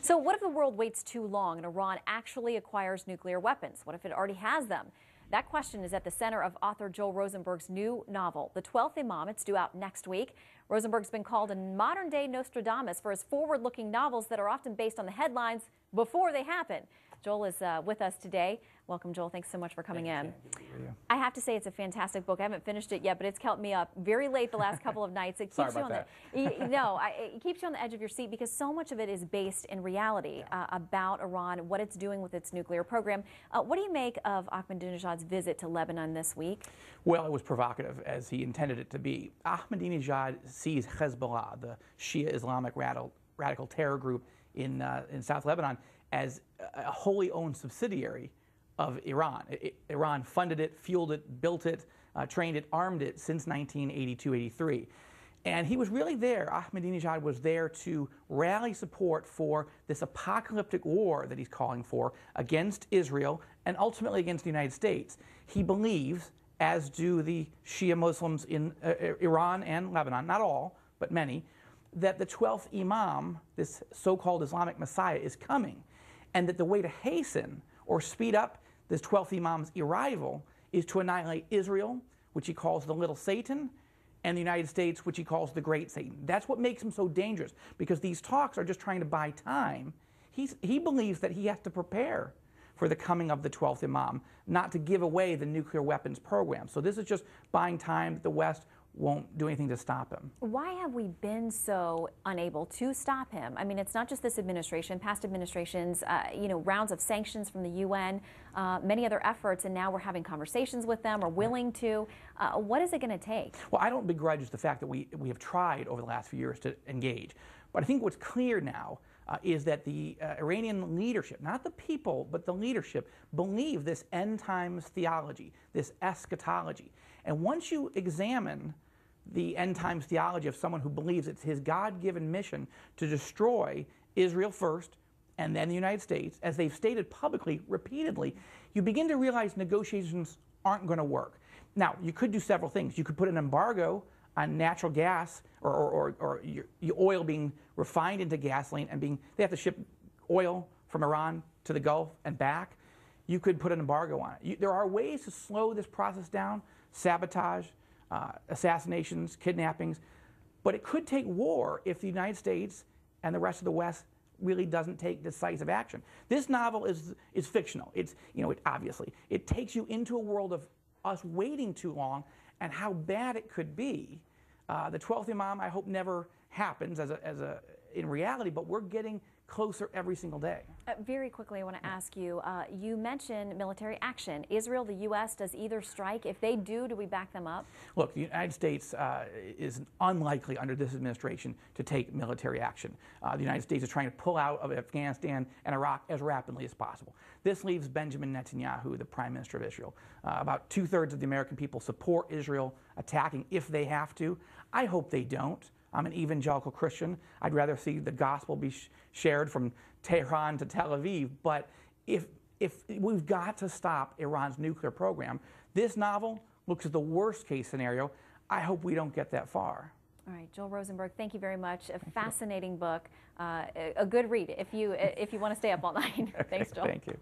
So what if the world waits too long and Iran actually acquires nuclear weapons? What if it already has them? That question is at the center of author Joel Rosenberg's new novel, The 12th Imam. It's due out next week. Rosenberg's been called a modern-day Nostradamus for his forward-looking novels that are often based on the headlines before they happen. Joel is with us today. Welcome, Joel. Thanks so much for coming in. I have to say it's a fantastic book. I haven't finished it yet, but it's kept me up very late the last couple of nights. It keeps you on it keeps you on the edge of your seat because so much of it is based in reality about Iran, what it's doing with its nuclear program. What do you make of Ahmadinejad's visit to Lebanon this week? Well, it was provocative, as he intended it to be. Ahmadinejad sees Hezbollah, the Shia Islamic radical terror group in South Lebanon, as a wholly owned subsidiary of Iran. Iran funded it, fueled it, built it, trained it, armed it since 1982-83. And he was really there, Ahmadinejad was there to rally support for this apocalyptic war that he's calling for against Israel and ultimately against the United States. He believes, as do the Shia Muslims in Iran and Lebanon, not all, but many, that the 12th Imam, this so-called Islamic Messiah, is coming. And that the way to hasten or speed up this 12th Imam's arrival is to annihilate Israel, which he calls the little Satan, and the United States, which he calls the great Satan. That's what makes him so dangerous, because these talks are just trying to buy time. He believes that he has to prepare for the coming of the 12th Imam, not to give away the nuclear weapons program. So this is just buying time that the West won't do anything to stop him. Why have we been so unable to stop him? I mean, it's not just this administration, past administrations, rounds of sanctions from the UN, many other efforts, and now we're having conversations with them or willing to. What is it going to take? Well, I don't begrudge the fact that we have tried over the last few years to engage. But I think what's clear now is that the Iranian leadership, not the people, but the leadership, believe this end times theology, this eschatology. And once you examine the end times theology of someone who believes it's his God-given mission to destroy Israel first and then the United States, as they've stated publicly repeatedly, you begin to realize negotiations aren't going to work. Now, you could do several things. You could put an embargo on natural gas or your oil being refined into gasoline and they have to ship oil from Iran to the Gulf and back. You could put an embargo on it. There are ways to slow this process down, sabotage, assassinations, kidnappings, but it could take war if the United States and the rest of the West really doesn't take decisive action. This novel is fictional. Obviously, it takes you into a world of us waiting too long and how bad it could be. The 12th Imam, I hope, never happens in reality, but we're getting closer every single day. Very quickly, I want to ask you, you mentioned military action. Israel, the U.S., does either strike? If they do we back them up? Look, the United States is unlikely under this administration to take military action. The United States is trying to pull out of Afghanistan and Iraq as rapidly as possible. This leaves Benjamin Netanyahu, the Prime Minister of Israel. About 2/3 of the American people support Israel attacking if they have to. I hope they don't. I'm an evangelical Christian. I'd rather see the gospel be shared from Tehran to Tel Aviv. But if we've got to stop Iran's nuclear program, this novel looks at the worst case scenario. I hope we don't get that far. All right, Joel Rosenberg, thank you very much. A fascinating book, a good read if you want to stay up all night. Thanks, Joel. Thank you.